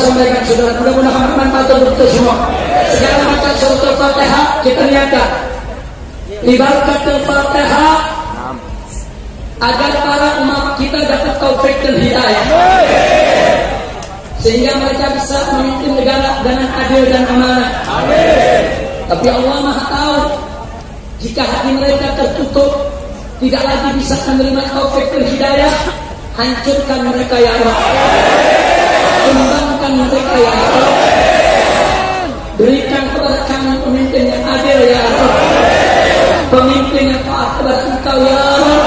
sampaikan saudara, mudah-mudahan bermanfaat untuk kita semua. Sekarang baca surat Al-Fatihah, kita niatkan ibarat Al-Fatihah agar para umat kita dapat taufik dan hidayah, sehingga mereka bisa memimpin negara dengan adil dan amanah. Tapi Allah Maha tahu, jika hati mereka tertutup, tidak lagi bisa menerima taufik dan hidayah, hancurkan mereka ya Allah, kembangkan mereka ya Allah, berikan kepada kami pemimpin yang adil ya Allah, pemimpin yang taat kepada Engkau ya Allah,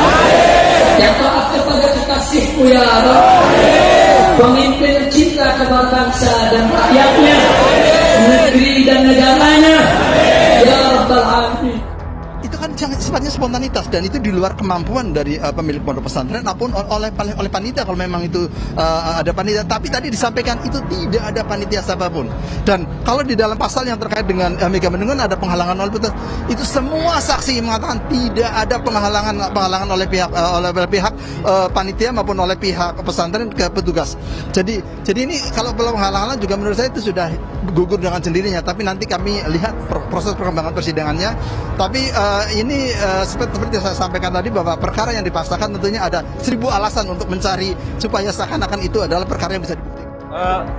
yang taat kepada kekasih-Mu ya Allah, pemimpin yang cinta kepada bangsa dan rakyatnya, negeri dan negaranya ya Rabbal Alamin. Itu kan sifatnya spontanitas, dan itu di luar kemampuan dari pemilik pondok pesantren maupun oleh panitia, kalau memang itu ada panitia. Tapi tadi disampaikan itu tidak ada panitia siapapun. Dan kalau di dalam pasal yang terkait dengan Mega Bendungan ada penghalangan oleh petugas, itu semua saksi mengatakan tidak ada penghalangan oleh pihak panitia maupun oleh pihak pesantren ke petugas. Jadi ini kalau penghalangan juga menurut saya itu sudah gugur dengan sendirinya. Tapi nanti kami lihat proses perkembangan persidangannya. Tapi ini seperti saya sampaikan tadi, bahwa perkara yang dipaksakan tentunya ada 1000 alasan untuk mencari supaya seakan-akan itu adalah perkara yang bisa dibuktikan.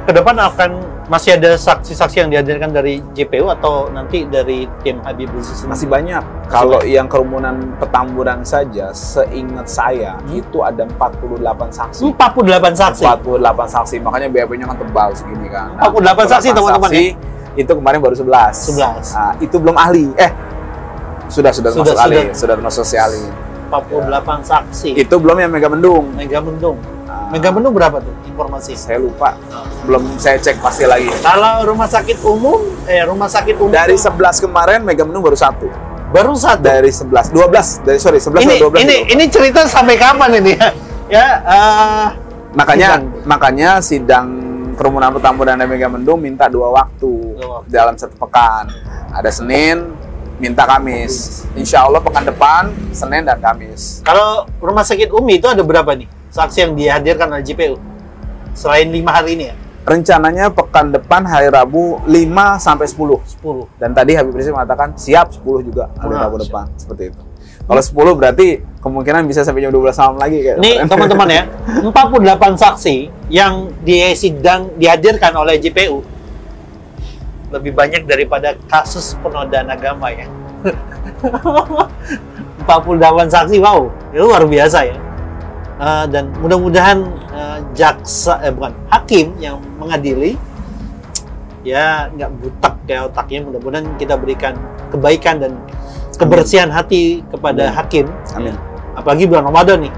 Ke depan akan masih ada saksi-saksi yang dihadirkan dari JPU atau nanti dari tim Habib Rizik? Masih banyak. Kalau yang kerumunan Petamburan saja, seingat saya itu ada 48 saksi. 48 saksi. 48 saksi. Makanya BAP-nya kan tebal segini kan. Nah, 48 saksi teman-teman ya. Itu kemarin baru 11. Nah, itu belum ahli. Sudah termasuk ahli, sudah termasuk ahli. 48 saksi. Itu belum yang Mega Mendung. Mega Mendung. Mega Mendung berapa tuh informasi? Saya lupa. Belum saya cek pasti lagi. Kalau rumah sakit umum dari 11 kemarin Mega Mendung baru 1. Baru 1 dari 11. 12. Dari 11 atau 12. Ini cerita sampai kapan ini ya? Makanya sidang kerumunan Petamburan dan Mega Mendung minta 2 waktu dalam 1 pekan. Ada Senin, minta Kamis. Insya Allah pekan depan Senin dan Kamis. Kalau rumah sakit Umi itu ada berapa nih saksi yang dihadirkan oleh JPU selain 5 hari ini ya? Rencananya pekan depan hari Rabu 5 sampai 10. Dan tadi Habib Rizik mengatakan siap 10 juga hari Rabu depan, seperti itu. Kalau 10 berarti kemungkinan bisa sampai jam 12 malam lagi kayak. Nih teman-teman ya, 48 saksi yang dihadirkan oleh JPU lebih banyak daripada kasus penodaan agama ya. 48 saksi, wow, itu luar biasa ya. Dan mudah-mudahan hakim yang mengadili ya nggak butak kayak otaknya. Mudah-mudahan kita berikan kebaikan dan kebersihan hati kepada hakim. Amin. Apalagi bulan Ramadan nih,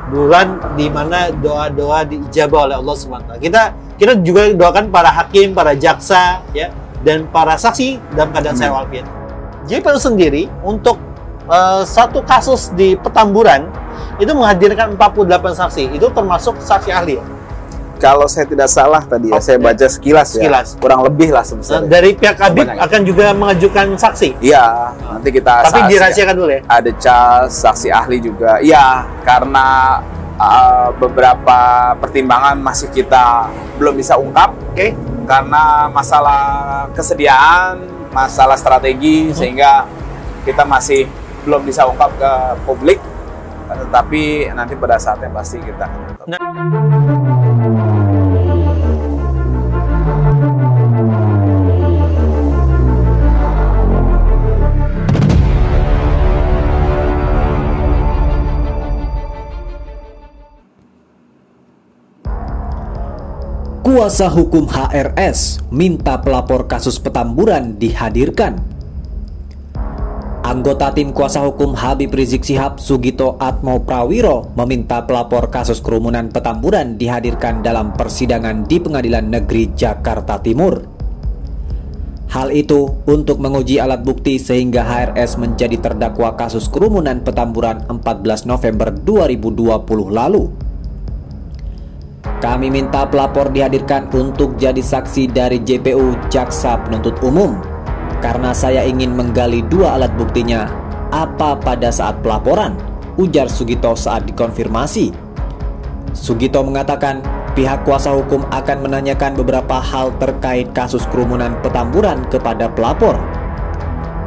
bulan di mana doa-doa diijabah oleh Allah SWT. Kita juga doakan para hakim, para jaksa ya, dan para saksi dalam keadaan sehat walafiat. JPU sendiri untuk satu kasus di Petamburan itu menghadirkan 48 saksi. Itu termasuk saksi ahli ya? Kalau saya tidak salah tadi ya, saya baca sekilas ya, kurang lebih lah sebesar. Dari pihak Habib akan juga mengajukan saksi? Iya, nanti kita tapi dirahasiakan dulu ya? Ada saksi ahli juga. Iya, karena beberapa pertimbangan masih kita belum bisa ungkap. Karena masalah kesediaan, masalah strategi, sehingga kita masih belum bisa ungkap ke publik. Tetapi nanti pada saat yang pasti kita akan ungkap. Kuasa hukum HRS minta pelapor kasus Petamburan dihadirkan. Anggota tim kuasa hukum Habib Rizik Syihab, Sugito Atmo Prawiro, meminta pelapor kasus kerumunan Petamburan dihadirkan dalam persidangan di Pengadilan Negeri Jakarta Timur. Hal itu untuk menguji alat bukti sehingga HRS menjadi terdakwa kasus kerumunan Petamburan 14 November 2020 lalu. Kami minta pelapor dihadirkan untuk jadi saksi dari JPU Jaksa Penuntut Umum karena saya ingin menggali 2 alat buktinya. Apa pada saat pelaporan? Ujar Sugito saat dikonfirmasi. Sugito mengatakan pihak kuasa hukum akan menanyakan beberapa hal terkait kasus kerumunan Petamburan kepada pelapor.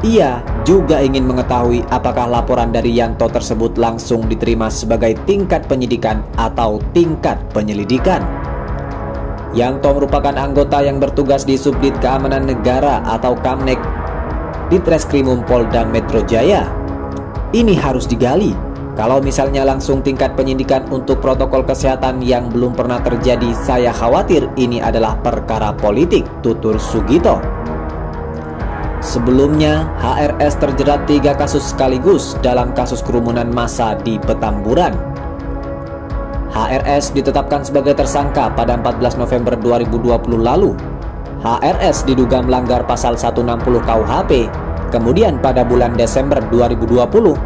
Ia juga ingin mengetahui apakah laporan dari Yanto tersebut langsung diterima sebagai tingkat penyidikan atau tingkat penyelidikan. Yanto merupakan anggota yang bertugas di Subdit Keamanan Negara atau Kamnek di Treskrimum Polda Metro Jaya. Ini harus digali. Kalau misalnya langsung tingkat penyidikan untuk protokol kesehatan yang belum pernah terjadi, saya khawatir ini adalah perkara politik, tutur Sugito. Sebelumnya, HRS terjerat 3 kasus sekaligus dalam kasus kerumunan massa di Petamburan. HRS ditetapkan sebagai tersangka pada 14 November 2020 lalu. HRS diduga melanggar pasal 160 KUHP. Kemudian pada bulan Desember 2020,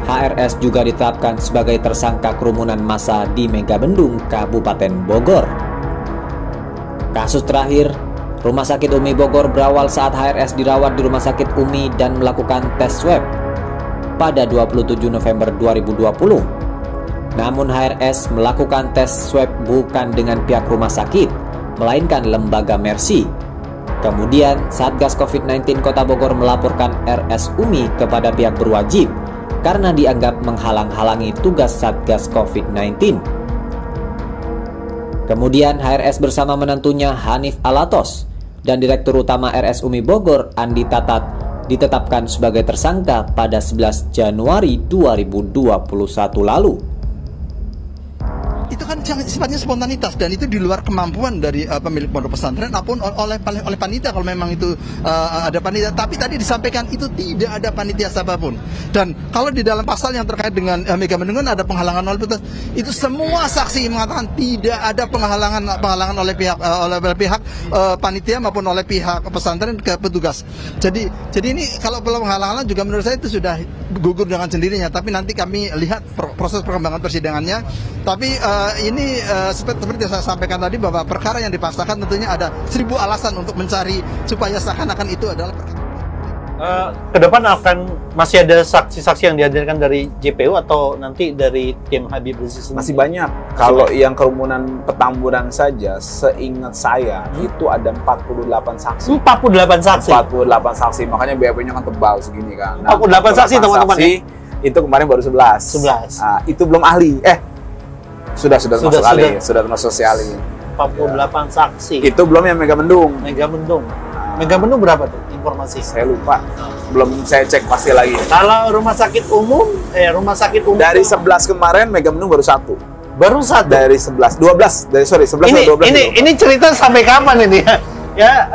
HRS juga ditetapkan sebagai tersangka kerumunan massa di Megabendung, Kabupaten Bogor. Kasus terakhir, Rumah Sakit Umi Bogor berawal saat HRS dirawat di Rumah Sakit Umi dan melakukan tes swab pada 27 November 2020. Namun HRS melakukan tes swab bukan dengan pihak rumah sakit, melainkan lembaga Mercy. Kemudian, Satgas COVID-19 Kota Bogor melaporkan RS Umi kepada pihak berwajib karena dianggap menghalang-halangi tugas Satgas COVID-19. Kemudian, HRS bersama menantunya Hanif Alatos dan Direktur Utama RS Umi Bogor, Andi Tatat, ditetapkan sebagai tersangka pada 11 Januari 2021 lalu. Itu kan sifatnya spontanitas dan itu di luar kemampuan dari pemilik pondok pesantren maupun oleh panitia kalau memang itu ada panitia. Tapi tadi disampaikan itu tidak ada panitia siapapun. Dan kalau di dalam pasal yang terkait dengan Megabendung ada penghalangan oleh petugas, itu semua saksi mengatakan tidak ada penghalangan oleh pihak panitia maupun oleh pihak pesantren ke petugas. Jadi ini kalau penghalangan juga menurut saya itu sudah gugur dengan sendirinya. Tapi nanti kami lihat proses perkembangan persidangannya. Tapi ini seperti yang saya sampaikan tadi bahwa perkara yang dipaksakan tentunya ada 1000 alasan untuk mencari supaya seakan-akan itu adalah perkara. Ke depan akan masih ada saksi-saksi yang dihadirkan dari JPU atau nanti dari tim Habib Rizik sendiri? Masih banyak. Kalau yang kerumunan Petamburan saja, seingat saya itu ada 48 saksi. 48 saksi? 48 saksi, makanya BAP-nya kan tebal segini kan. Nah, 48 saksi teman-teman ya? Itu kemarin baru 11. 11. Nah, itu belum ahli. Sudah termasuk ahli. Sudah termasuk ahli. 48 saksi. Itu belum yang Megabendung. Megabendung berapa tuh informasi? Saya lupa. Belum saya cek pasti lagi. Kalau rumah sakit umum dari 11 kemarin Megabendung baru 1. Baru 1 dari 11. 12. Dari 11 atau 12. Ini cerita sampai kapan ini ya?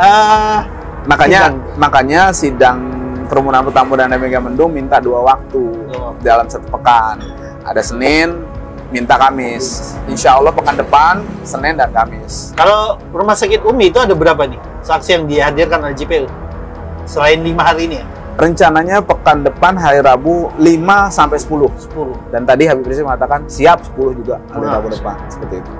Makanya sidang kerumunan Petamburan dan Megabendung minta 2 waktu dalam 1 pekan. Ada Senin, minta Kamis. Insya Allah pekan depan, Senin dan Kamis. Kalau Rumah Sakit Umi itu ada berapa nih saksi yang dihadirkan oleh JPU? Selain 5 hari ini ya? Rencananya pekan depan hari Rabu 5 sampai 10. Dan tadi Habib Rizik mengatakan siap 10 juga hari Rabu depan. Seperti itu.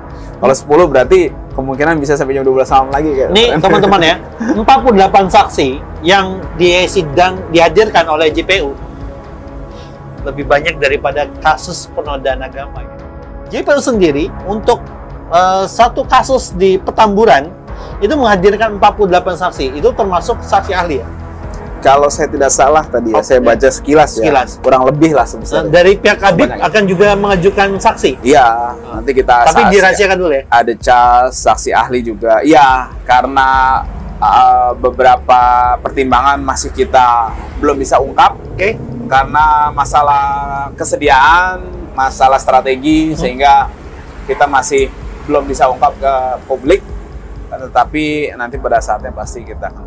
Kalau 10 berarti kemungkinan bisa sampai jam 12 malam lagi. Nih teman-teman ya, 48 saksi yang dihadirkan oleh JPU lebih banyak daripada kasus penodaan agama. JPU sendiri untuk satu kasus di Petamburan itu menghadirkan 48 saksi. Itu termasuk saksi ahli ya? Kalau saya tidak salah tadi ya, saya baca sekilas ya. Kurang lebih lah sebesar. Dari pihak Habib akan juga mengajukan saksi? Iya, nanti kita tapi dirahasiakan dulu ya? Ada saksi ahli juga. Iya, karena beberapa pertimbangan masih kita belum bisa ungkap. Oke. Karena masalah kesediaan, masalah strategi, sehingga kita masih belum bisa ungkap ke publik, tetapi nanti pada saatnya pasti kita akan